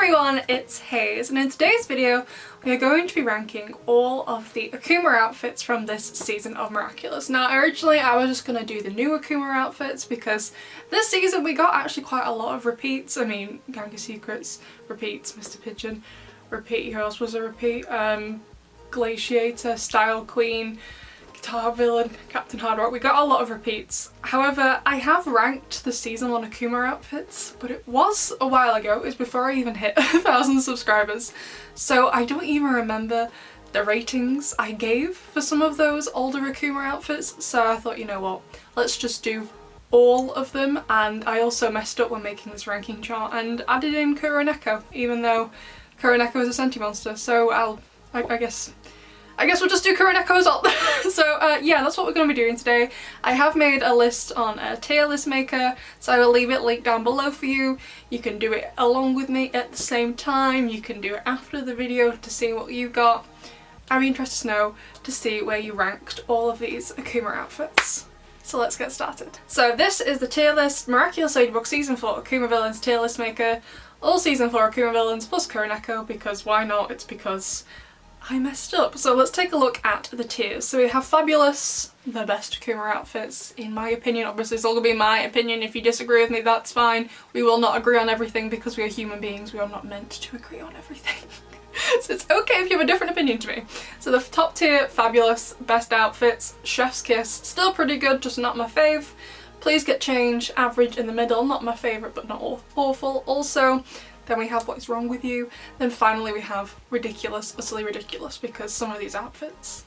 everyone, it's Hayes, and in today's video we are going to be ranking all of the Akuma outfits from this season of Miraculous. Now originally I was just going to do the new Akuma outfits because this season we got actually quite a lot of repeats. I mean, Gang of Secrets repeats, Mr. Pigeon repeat, who else was a repeat? Glaciator, Style Queen, Guitar Villain, Captain Hard Rock. We got a lot of repeats. However, I have ranked the season 1 Akuma outfits, but it was a while ago. It was before I even hit 1,000 subscribers. So I don't even remember the ratings I gave for some of those older Akuma outfits. So I thought, you know what, let's just do all of them. And I also messed up when making this ranking chart and added in Kuroneko, even though Kuroneko is a Senti monster. So I guess we'll just do Kuroneko as well. So yeah, that's what we're going to be doing today. I have made a list on a tier list maker, so I will leave it linked down below for you. You can do it along with me at the same time. You can do it after the video to see what you got. I'd be interested to know to see where you ranked all of these Akuma outfits. So let's get started. So this is the tier list Miraculous Ladybug Season 4 Akuma Villains tier list maker. All Season 4 Akuma Villains plus Kuroneko, because why not? It's because I messed up. So let's take a look at the tiers. So we have Fabulous, the best Akuma outfits in my opinion. Obviously it's all gonna be my opinion. If you disagree with me, that's fine. We will not agree on everything because we are human beings. We are not meant to agree on everything. So it's okay if you have a different opinion to me. So the top tier, Fabulous, best outfits, Chef's Kiss, still pretty good, just not my fave. Please Get Change, average in the middle, not my favourite but not awful also. Then we have What Is Wrong With You. Then finally we have Ridiculous, utterly ridiculous, because some of these outfits...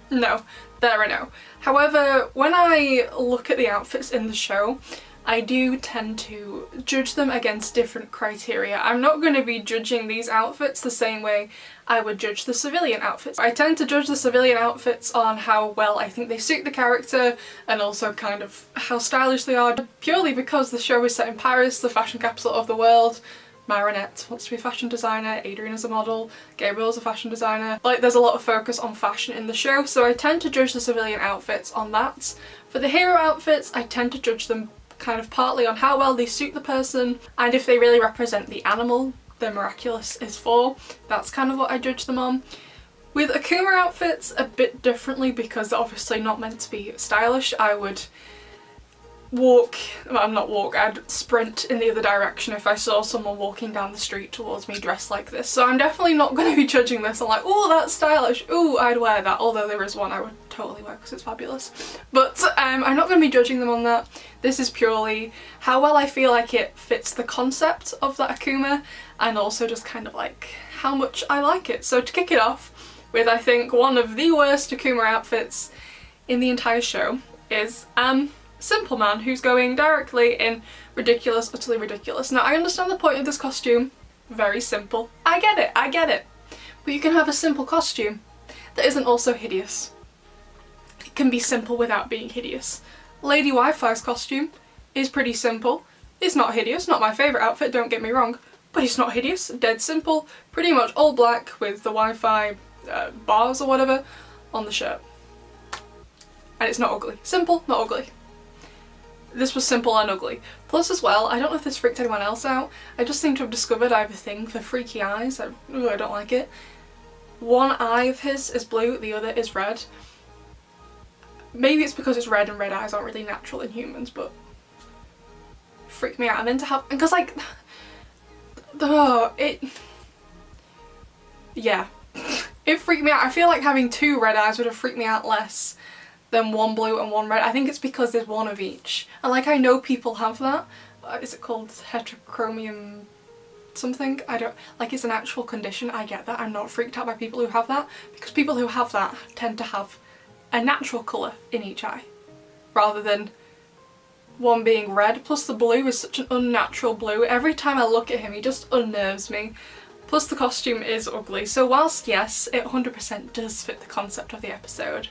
no, there I know. However, when I look at the outfits in the show, I do tend to judge them against different criteria. I'm not going to be judging these outfits the same way I would judge the civilian outfits. I tend to judge the civilian outfits on how well I think they suit the character and also kind of how stylish they are, purely because the show is set in Paris, the fashion capital of the world. Marinette wants to be a fashion designer, Adrian is a model, Gabriel's a fashion designer. Like, there's a lot of focus on fashion in the show, so I tend to judge the civilian outfits on that. For the hero outfits, I tend to judge them kind of partly on how well they suit the person and if they really represent the animal the Miraculous is for. That's kind of what I judge them on. With Akuma outfits, a bit differently because they're obviously not meant to be stylish. I would I'd sprint in the other direction if I saw someone walking down the street towards me dressed like this. So I'm definitely not going to be judging this. I'm like, oh, that's stylish, oh, I'd wear that, although there is one I would totally wear because it's fabulous. But I'm not going to be judging them on that. This is purely how well I feel like it fits the concept of that Akuma and also just kind of like how much I like it. So to kick it off with, I think, one of the worst Akuma outfits in the entire show is Simple Man, who's going directly in Ridiculous, Utterly Ridiculous. Now I understand the point of this costume, very simple. I get it. But you can have a simple costume that isn't also hideous. It can be simple without being hideous. Lady Wi-Fi's costume is pretty simple. It's not hideous, not my favourite outfit, don't get me wrong, but it's not hideous, dead simple, pretty much all black with the Wi-Fi bars or whatever on the shirt. And it's not ugly. Simple, not ugly. This was simple and ugly. Plus as well, I don't know if this freaked anyone else out, I just seem to have discovered I have a thing for freaky eyes. I don't like it. One eye of his is blue, the other is red. Maybe it's because it's red and red eyes aren't really natural in humans, but it freaked me out. And then to have, because like, yeah, it freaked me out. I feel like having two red eyes would have freaked me out less than one blue and one red. I think it's because there's one of each. And like, I know people have that. Is it called heterochromium something? I don't, like, it's an actual condition. I get that. I'm not freaked out by people who have that, because people who have that tend to have a natural colour in each eye rather than one being red. Plus the blue is such an unnatural blue. Every time I look at him he just unnerves me. Plus the costume is ugly. So whilst yes, it 100% does fit the concept of the episode,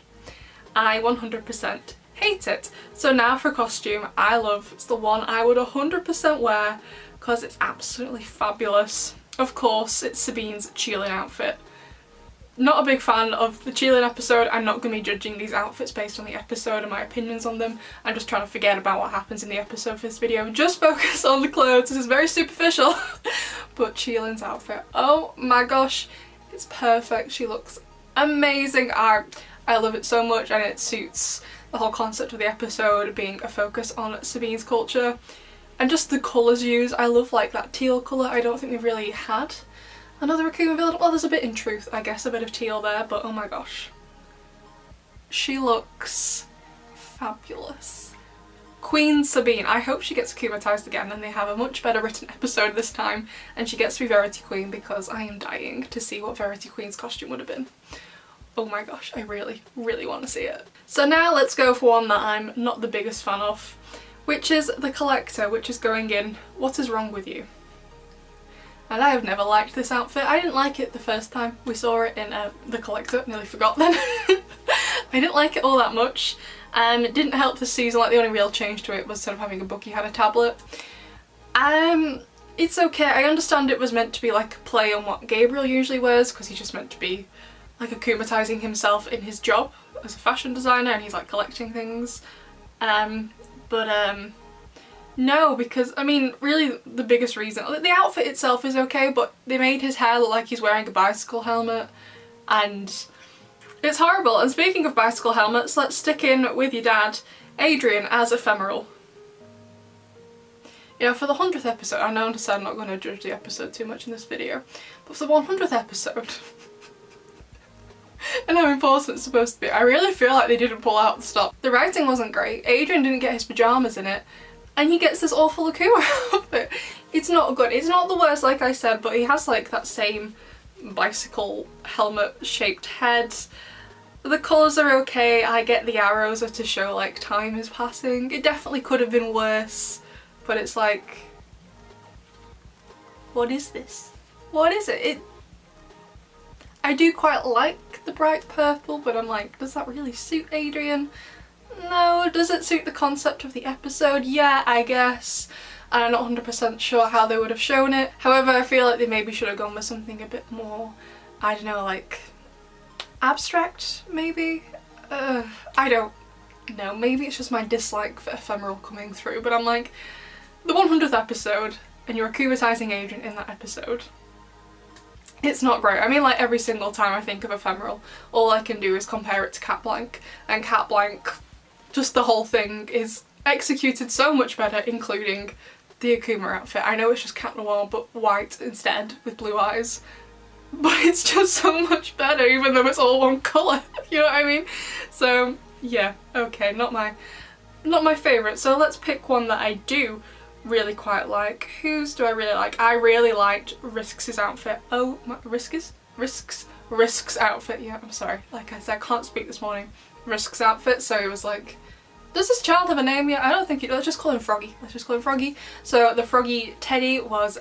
I 100% hate it. So now for a costume I love, it's the one I would 100% wear because it's absolutely fabulous. Of course, it's Sabine's Cheerleading outfit. Not a big fan of the Chilin episode. I'm not going to be judging these outfits based on the episode and my opinions on them. I'm just trying to forget about what happens in the episode for this video. Just focus on the clothes. This is very superficial. But Chilin's outfit, oh my gosh, it's perfect. She looks amazing. I love it so much, and it suits the whole concept of the episode being a focus on Sabine's culture. And just the colours used. I love like that teal colour. I don't think they've really had another Akuma villain. Well, there's a bit in Truth, I guess, a bit of teal there, but oh my gosh. She looks fabulous. Queen Sabine. I hope she gets Akumatized again and they have a much better written episode this time and she gets to be Verity Queen, because I am dying to see what Verity Queen's costume would have been. Oh my gosh, I really, really want to see it. So now let's go for one that I'm not the biggest fan of, which is the Collector, which is going in What Is Wrong With You? And I have never liked this outfit. I didn't like it the first time we saw it in the Collector, nearly forgot then. I didn't like it all that much. It didn't help this season, like the only real change to it was instead of having a book he had a tablet. It's okay, I understand it was meant to be like a play on what Gabriel usually wears, because he's just meant to be like akumatizing himself in his job as a fashion designer and he's like collecting things. No, because I mean really the biggest reason, the outfit itself is okay, but they made his hair look like he's wearing a bicycle helmet and it's horrible. And speaking of bicycle helmets, let's stick in with your dad, Adrian, as Ephemeral. You know, for the 100th episode, I know I'm not going to judge the episode too much in this video, but for the 100th episode and how important it's supposed to be, I really feel like they didn't pull out the stop. The writing wasn't great, Adrian didn't get his pyjamas in it, and he gets this awful Akuma outfit. It's not good. It's not the worst, like I said, but he has like that same bicycle helmet shaped head. The colours are okay. I get the arrows are to show like time is passing. It definitely could have been worse, but it's like, what is this? What is it? I do quite like the bright purple, but I'm like, does that really suit Adrian? No. Does it suit the concept of the episode? Yeah, I guess. I'm not 100% sure how they would have shown it. However, I feel like they maybe should have gone with something a bit more, I don't know, like abstract maybe? I don't know, maybe it's just my dislike for Ephemeral coming through, but I'm like, the 100th episode and you're akumatizing Adrian in that episode. It's not great. I mean, like every single time I think of Ephemeral, all I can do is compare it to Cat Blanc, and Cat Blanc, just the whole thing is executed so much better, including the Akuma outfit. I know it's just Cat Noir but white instead with blue eyes, but it's just so much better even though it's all one colour, you know what I mean? So yeah, okay, not my favourite. So let's pick one that I do really quite like. Whose do I really like? I really liked Risks' outfit. Oh, Risks' outfit, yeah, I'm sorry. Like I said, I can't speak this morning. Risks' outfit, so it was like, does this child have a name yet? I don't think let's just call him Froggy. Let's just call him Froggy. So the Froggy teddy was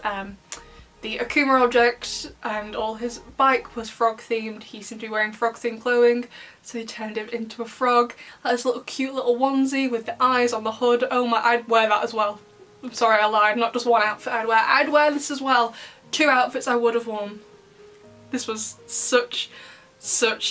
the Akuma object, and all his bike was frog themed. He seemed to be wearing frog themed clothing, so they turned him into a frog. That little cute little onesie with the eyes on the hood. Oh my, I'd wear that as well. I'm sorry, I lied, not just one outfit I'd wear this as well. 2 outfits I would have worn. This was such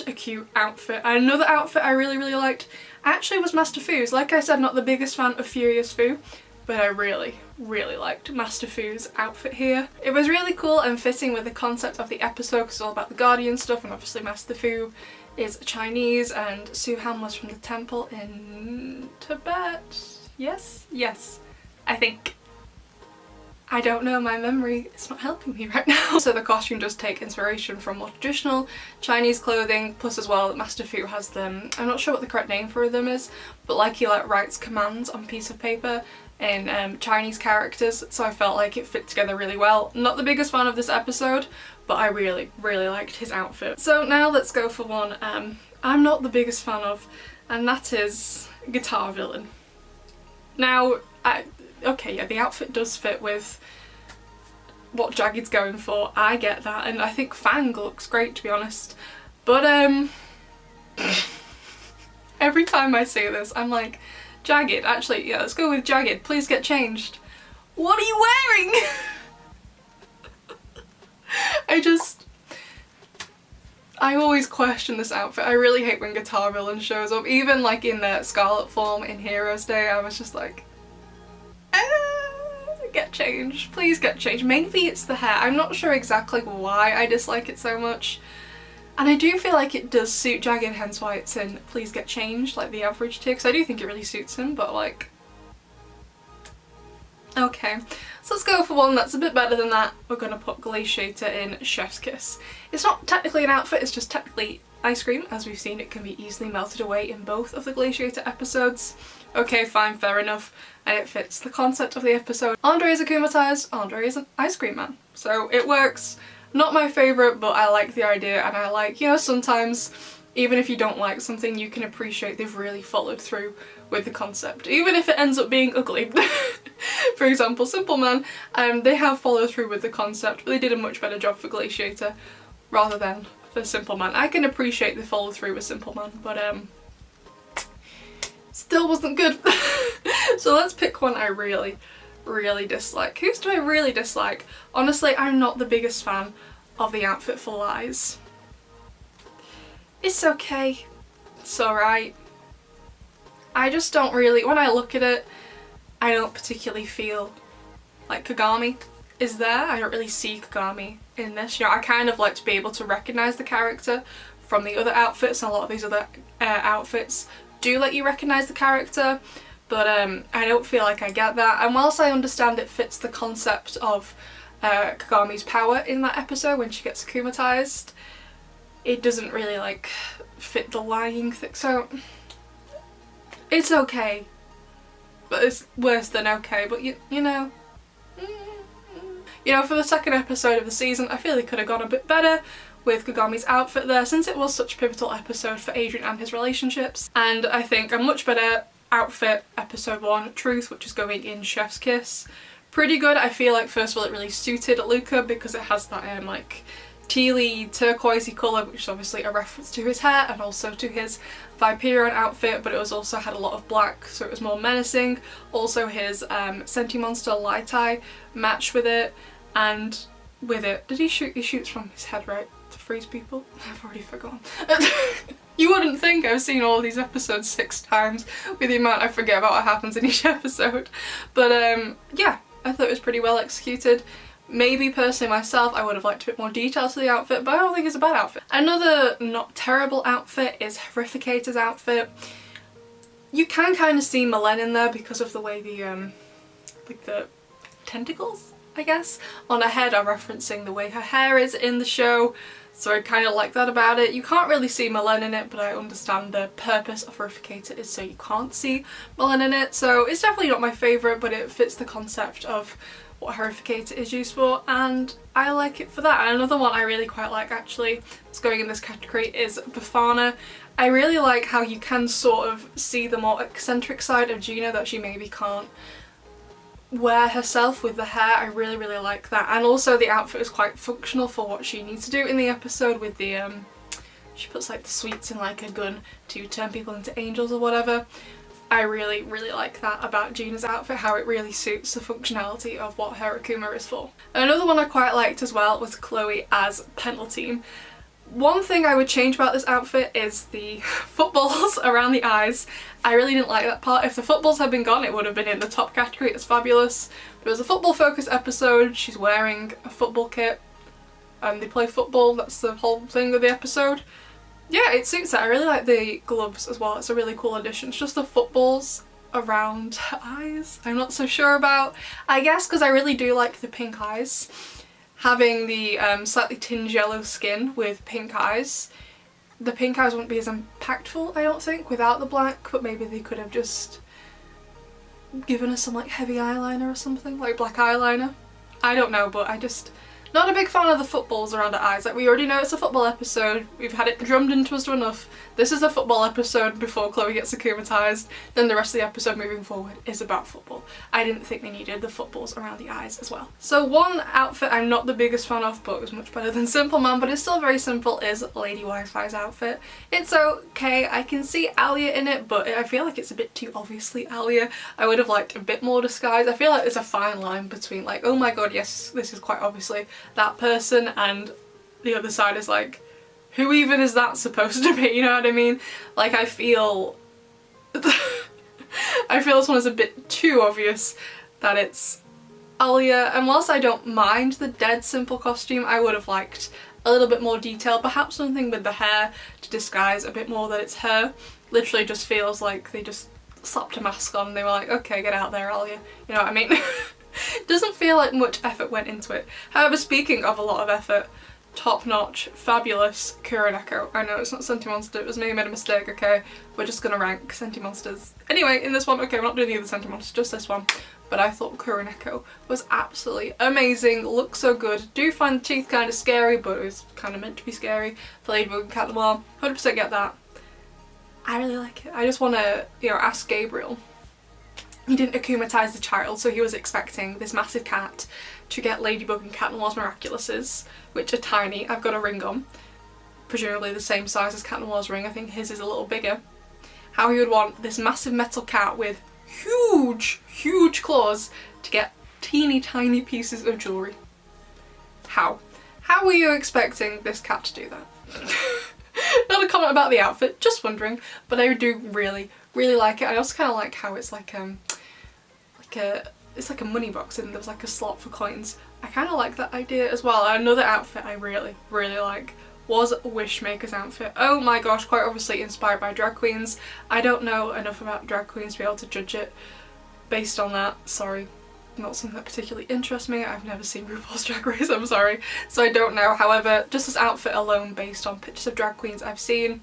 a cute outfit. And another outfit I really liked actually was Master Fu's. Like I said, not the biggest fan of Furious Fu, but I really liked Master Fu's outfit here. It was really cool and fitting with the concept of the episode because it's all about the Guardian stuff, and obviously Master Fu is Chinese and Suhan was from the temple in Tibet. Yes, I think. I don't know, my memory is not helping me right now. So the costume does take inspiration from more traditional Chinese clothing, plus as well Master Fu has them, I'm not sure what the correct name for them is, but like he like writes commands on a piece of paper in Chinese characters, so I felt like it fit together really well. Not the biggest fan of this episode, but I really liked his outfit. So now let's go for one I'm not the biggest fan of, and that is Guitar Villain. Now, okay, yeah, the outfit does fit with what Jagged's going for, I get that, and I think Fang looks great to be honest, but every time I say this I'm like, Jagged, actually, yeah, let's go with Jagged, please get changed. What are you wearing? I always question this outfit. I really hate when Guitar Villain shows up. Even like in the Scarlet form in Heroes Day, I was just like, get changed. Please get changed. Maybe it's the hair. I'm not sure exactly why I dislike it so much. And I do feel like it does suit Jagged, hence why it's in Please Get Changed, like the average tier, because I do think it really suits him, but like... Okay, so let's go for one that's a bit better than that. We're going to put Glaciator in Chef's Kiss. It's not technically an outfit, it's just technically ice cream. As we've seen, it can be easily melted away in both of the Glaciator episodes. Okay, fine, fair enough. And it fits the concept of the episode. Andre is akumatized, Andre is an ice cream man. So it works. Not my favourite, but I like the idea, and I like, you know, sometimes even if you don't like something, you can appreciate they've really followed through with the concept. Even if it ends up being ugly. For example, Simple Man, they have followed through with the concept, but they did a much better job for Glaciator rather than for Simple Man. I can appreciate the follow through with Simple Man, but still wasn't good. So let's pick one I really dislike. Whose do I really dislike? Honestly, I'm not the biggest fan of the outfit for Lies. It's okay. It's alright. I just don't really, when I look at it, I don't particularly feel like Kagami is there. I don't really see Kagami in this. You know, I kind of like to be able to recognise the character from the other outfits, and a lot of these other outfits do let you recognise the character. But I don't feel like I get that, and whilst I understand it fits the concept of Kagami's power in that episode when she gets akumatized, it doesn't really like fit the lying thing, so it's okay. But it's worse than okay, but you know. You know, for the second episode of the season, I feel they could have gone a bit better with Kagami's outfit there, since it was such a pivotal episode for Adrian and his relationships. And I think a much better outfit, episode 1, Truth, which is going in Chef's Kiss. Pretty good. I feel like first of all it really suited Luca because it has that like tealy turquoisey colour, which is obviously a reference to his hair and also to his Viperion outfit, but it was also had a lot of black, so it was more menacing. Also his Sentimonster light eye matched with it, and with it, did he shoot? He shoots from his head, right? To freeze people? I've already forgotten. You wouldn't think I've seen all these episodes 6 times with the amount I forget about what happens in each episode. But yeah, I thought it was pretty well executed. Maybe personally myself, I would have liked a bit more detail to the outfit, but I don't think it's a bad outfit. Another not terrible outfit is Horrificator's outfit. You can kind of see Malen in there because of the way the like the tentacles, I guess, on her head are referencing the way her hair is in the show. So I kind of like that about it. You can't really see Malen in it, but I understand the purpose of Horrificator is so you can't see Malen in it. So it's definitely not my favourite, but it fits the concept of what Horrificator is used for, and I like it for that. And another one I really quite like, actually, that's going in this category, is Befana. I really like how you can sort of see the more eccentric side of Gina that she maybe can't wear herself with the hair. I really like that, and also the outfit is quite functional for what she needs to do in the episode with the she puts like the sweets in like a gun to turn people into angels or whatever. I really like that about Gina's outfit, how it really suits the functionality of what her Akuma is for. Another one I quite liked as well was Chloe as Pentaltine. One thing I would change about this outfit is the footballs around the eyes. I really didn't like that part. If the footballs had been gone, it would have been in the top category. It's fabulous. But it was a football focused episode. She's wearing a football kit and they play football. That's the whole thing of the episode. Yeah, it suits it. I really like the gloves as well. It's a really cool addition. It's just the footballs around her eyes I'm not so sure about. I guess because I really do like the pink eyes. Having the slightly tinged yellow skin with pink eyes. The pink eyes wouldn't be as impactful, I don't think, without the black, but maybe they could have just given us some like heavy eyeliner or something, like black eyeliner. I don't know, but I just... not a big fan of the footballs around her eyes. Like, we already know it's a football episode. We've had it drummed into us enough. This is a football episode before Chloe gets akumatized. Then the rest of the episode moving forward is about football. I didn't think they needed the footballs around the eyes as well. So one outfit I'm not the biggest fan of, but it was much better than Simple Man, but it's still very simple, is Lady Wi-Fi's outfit. It's okay. I can see Alia in it, but I feel like it's a bit too obviously Alia. I would have liked a bit more disguise. I feel like there's a fine line between like, oh my god, yes, this is quite obviously that person, and the other side is like, who even is that supposed to be, you know what I mean? Like, I feel this one is a bit too obvious that it's Alia, and whilst I don't mind the dead simple costume, I would have liked a little bit more detail, perhaps something with the hair to disguise a bit more that it's her. Literally just feels like they just slapped a mask on and they were like, okay, get out there, Alia, you know what I mean? Doesn't feel like much effort went into it. However, speaking of a lot of effort, top-notch, fabulous Kuroneko. I know it's not Sentimonster, it was me who made a mistake, okay? We're just gonna rank Sentimonsters. Anyway, in this one, okay, we're not doing the other Sentimonsters, just this one. But I thought Kuroneko was absolutely amazing, looked so good. Do find the teeth kind of scary, but it was kind of meant to be scary. For Ladybug and Cat Noir, 100% get that. I really like it. I just want to, you know, ask Gabriel. He didn't Akumatize the child, so he was expecting this massive cat to get Ladybug and Cat Noir's Miraculouses, which are tiny. I've got a ring on, presumably the same size as Cat Noir's ring. I think his is a little bigger. How he would want this massive metal cat with huge claws to get teeny tiny pieces of jewellery. How? How were you expecting this cat to do that? Not a comment about the outfit, just wondering, but I do really like it. I also kind of like how it's like it's like a money box and there's like a slot for coins. I kind of like that idea as well. Another outfit I really like was Wishmaker's outfit. Oh my gosh, quite obviously inspired by drag queens. I don't know enough about drag queens to be able to judge it based on that. Sorry, not something that particularly interests me. I've never seen RuPaul's Drag Race, I'm sorry. So I don't know. However, just this outfit alone based on pictures of drag queens I've seen,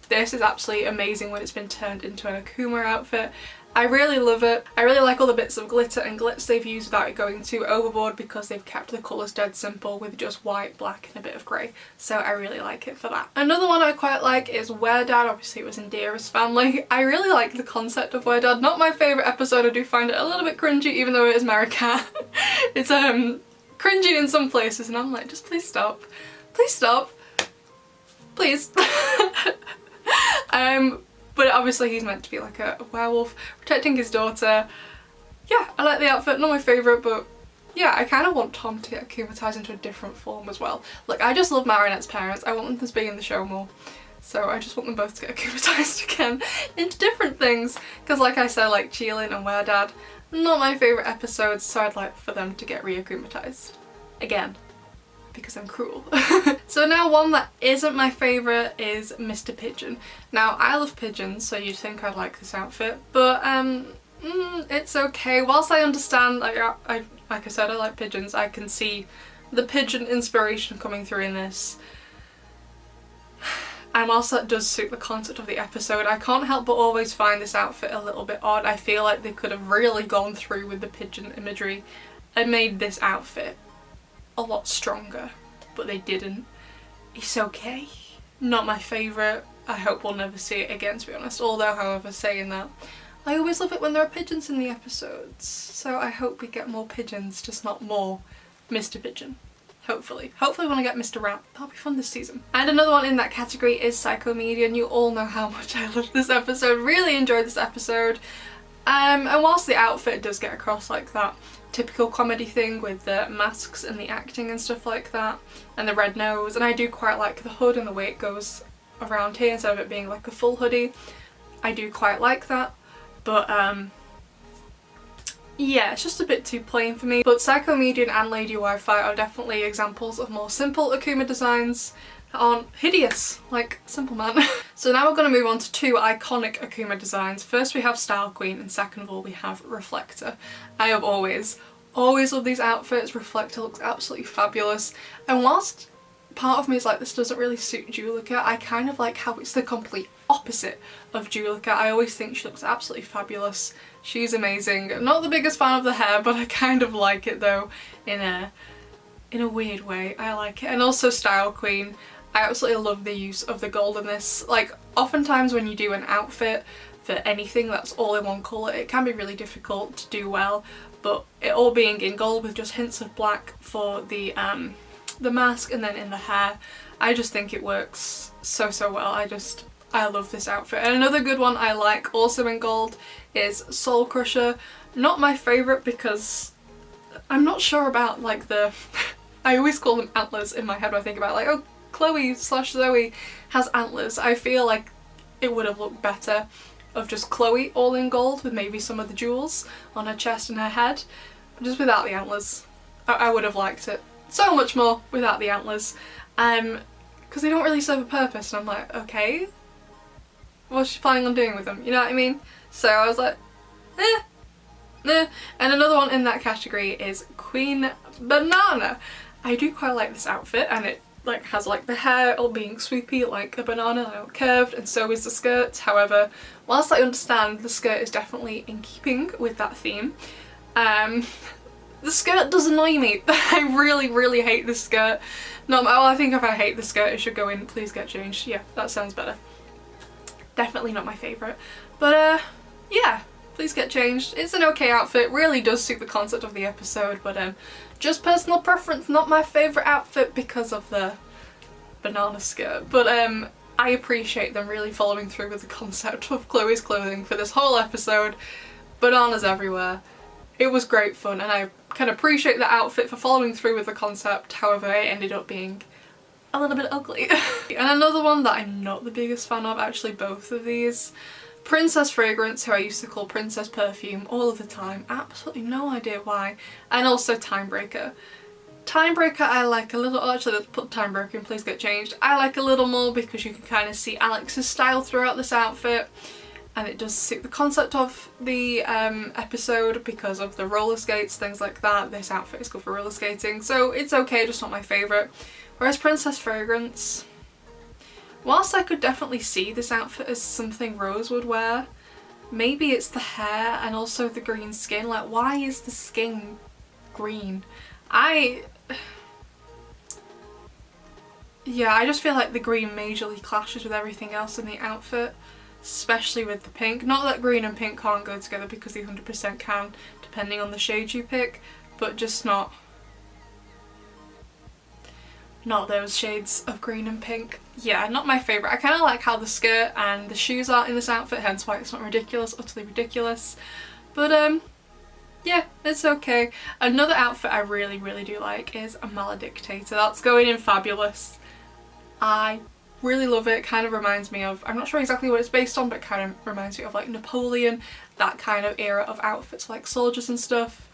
this is absolutely amazing when it's been turned into an Akuma outfit. I really love it. I really like all the bits of glitter and glitz they've used without it going too overboard because they've kept the colours dead simple with just white, black and a bit of grey. So I really like it for that. Another one I quite like is Were Dad. Obviously it was in Dearest Family. I really like the concept of Were Dad. Not my favourite episode. I do find it a little bit cringy even though it is Maricat. It's cringy in some places and I'm like, just please stop. Please stop. Please. But obviously he's meant to be like a werewolf protecting his daughter. Yeah, I like the outfit, not my favourite, but yeah, I kind of want Tom to get akumatized into a different form as well. Like, I just love Marinette's parents, I want them to be in the show more. So I just want them both to get akumatized again into different things. Because like I said, like Cheelin and Were Dad, not my favourite episodes, so I'd like for them to get re-akumatized again. Because I'm cruel. So now one that isn't my favourite is Mr. Pigeon. Now I love pigeons, so you'd think I'd like this outfit, but it's okay. Whilst I understand, like I said, I like pigeons, I can see the pigeon inspiration coming through in this. And whilst that does suit the concept of the episode, I can't help but always find this outfit a little bit odd. I feel like they could have really gone through with the pigeon imagery and made this outfit a lot stronger, but they didn't. It's okay. Not my favourite. I hope we'll never see it again, to be honest. Although, however, saying that, I always love it when there are pigeons in the episodes. So I hope we get more pigeons, just not more Mr. Pigeon. Hopefully. Hopefully when I get Mr. Rat. That'll be fun this season. And another one in that category is Psychomedia, and you all know how much I love this episode. Really enjoyed this episode. And whilst the outfit does get across like that typical comedy thing with the masks and the acting and stuff like that, and the red nose, and I do quite like the hood and the way it goes around here instead of it being like a full hoodie. I do quite like that, but yeah, it's just a bit too plain for me. But Psychomedia and Lady Wi-Fi are definitely examples of more simple Akuma designs that aren't hideous like Simple Man. So now we're going to move on to two iconic Akuma designs. First we have Style Queen, and second of all we have Reflector. I have always loved these outfits. Reflector looks absolutely fabulous, and whilst part of me is like, this doesn't really suit Julika, I kind of like how it's the complete opposite of Julika. I always think she looks absolutely fabulous. She's amazing. I'm not the biggest fan of the hair, but I kind of like it though in a weird way. I like it. And also Style Queen. I absolutely love the use of the gold in this. Like, oftentimes when you do an outfit for anything that's all in one colour, it can be really difficult to do well, but it all being in gold with just hints of black for the mask and then in the hair, I just think it works so well. I love this outfit. And another good one I like also in gold is Soul Crusher. Not my favourite because I'm not sure about like the I always call them antlers in my head when I think about it, like, oh, Chloe slash Zoe has antlers. I feel like it would have looked better of just Chloe all in gold with maybe some of the jewels on her chest and her head, just without the antlers. I would have liked it so much more without the antlers, because they don't really serve a purpose, and I'm like, okay, what's she planning on doing with them, you know what I mean? So I was like, nah. And another one in that category is Queen Banana. I do quite like this outfit, and it like has like the hair all being swoopy like a banana, like curved, and so is the skirt. However, whilst I understand the skirt is definitely in keeping with that theme, the skirt does annoy me. I really hate this skirt. No, well, I think if I hate the skirt it should go in please get changed. Yeah, that sounds better. Definitely not my favourite. But yeah, please get changed. It's an okay outfit, really does suit the concept of the episode, but just personal preference, not my favourite outfit because of the banana skirt. But I appreciate them really following through with the concept of Chloe's clothing for this whole episode. Bananas everywhere. It was great fun, and I can appreciate the outfit for following through with the concept. However, it ended up being a little bit ugly. And another one that I'm not the biggest fan of, actually both of these, Princess Fragrance, who I used to call Princess Perfume all of the time, absolutely no idea why, and also Timebreaker. Timebreaker I like a little, actually let's put Timebreaker in please get changed. I like a little more because you can kind of see Alex's style throughout this outfit, and it does suit the concept of the episode because of the roller skates, things like that. This outfit is good for roller skating, so it's okay, just not my favourite. Whereas Princess Fragrance, whilst I could definitely see this outfit as something Rose would wear, maybe it's the hair and also the green skin. Like, why is the skin green? Yeah, I just feel like the green majorly clashes with everything else in the outfit, especially with the pink. Not that green and pink can't go together, because they 100% can, depending on the shade you pick, but just not those shades of green and pink. Yeah, not my favourite. I kind of like how the skirt and the shoes are in this outfit, hence why it's not ridiculous, utterly ridiculous. But yeah, it's okay. Another outfit I really do like is a Dictator. That's going in Fabulous. I really love it. Kind of reminds me of, I'm not sure exactly what it's based on, but it kind of reminds me of like Napoleon, that kind of era of outfits, like soldiers and stuff.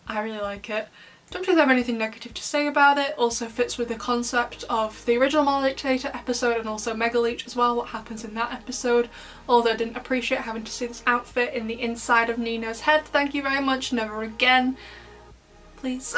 I really like it. Don't really have anything negative to say about it. Also fits with the concept of the original Dictator episode, and also Mega Leech as well, what happens in that episode. Although I didn't appreciate having to see this outfit in the inside of Nino's head. Thank you very much, never again. Please.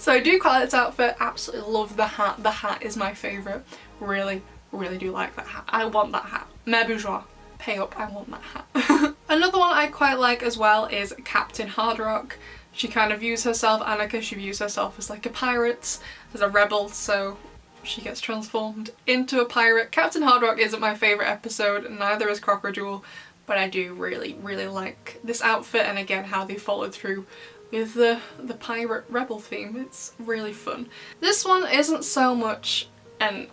So I do quite like this outfit, absolutely love the hat. The hat is my favourite. Really do like that hat. I want that hat. Mère Bourgeois, pay up, I want that hat. Another one I quite like as well is Captain Hardrock. She kind of views herself, Annika, she views herself as like a pirate, as a rebel, so she gets transformed into a pirate. Captain Hardrock isn't my favourite episode, neither is Crocodile, but I do really like this outfit, and again how they followed through with the pirate rebel theme. It's really fun. This one isn't so much an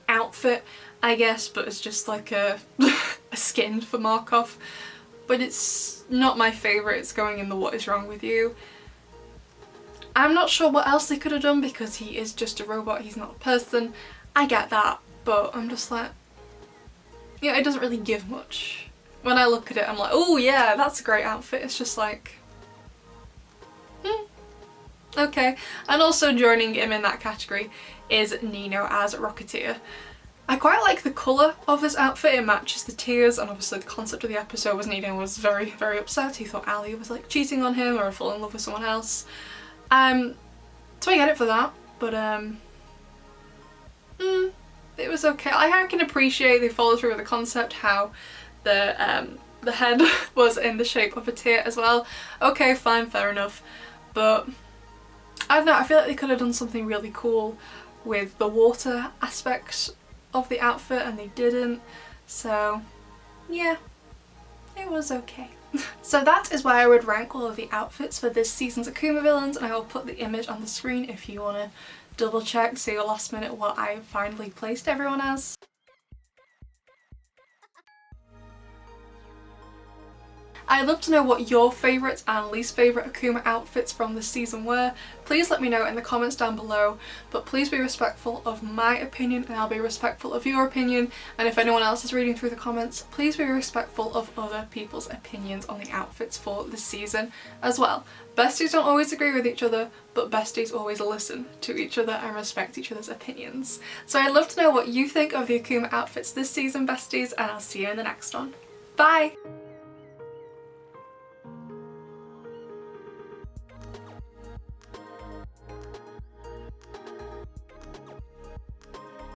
outfit, I guess, but it's just like a skin for Markov. But it's not my favourite. It's going in the What Is Wrong With You. I'm not sure what else they could have done because he is just a robot, he's not a person. I get that, but I'm just like, yeah, it doesn't really give much. When I look at it I'm like, oh yeah, that's a great outfit. It's just like, okay. And also joining him in that category is Nino as Rocketeer. I quite like the colour of this outfit, it matches the tears, and obviously the concept of the episode was Nino was very upset. He thought Ali was like cheating on him or falling in love with someone else. So I get it for that, but it was okay. I can appreciate they followed through with the concept, how the head was in the shape of a tear as well. Okay, fine, fair enough, but I don't know, I feel like they could have done something really cool with the water aspect of the outfit, and they didn't, so yeah, it was okay. So that is why I would rank all of the outfits for this season's Akuma villains, and I will put the image on the screen if you want to double check, see your last minute what I finally placed everyone as. I'd love to know what your favourite and least favourite Akuma outfits from this season were. Please let me know in the comments down below, but please be respectful of my opinion and I'll be respectful of your opinion, and if anyone else is reading through the comments, please be respectful of other people's opinions on the outfits for this season as well. Besties don't always agree with each other, but besties always listen to each other and respect each other's opinions. So I'd love to know what you think of the Akuma outfits this season, besties, and I'll see you in the next one. Bye!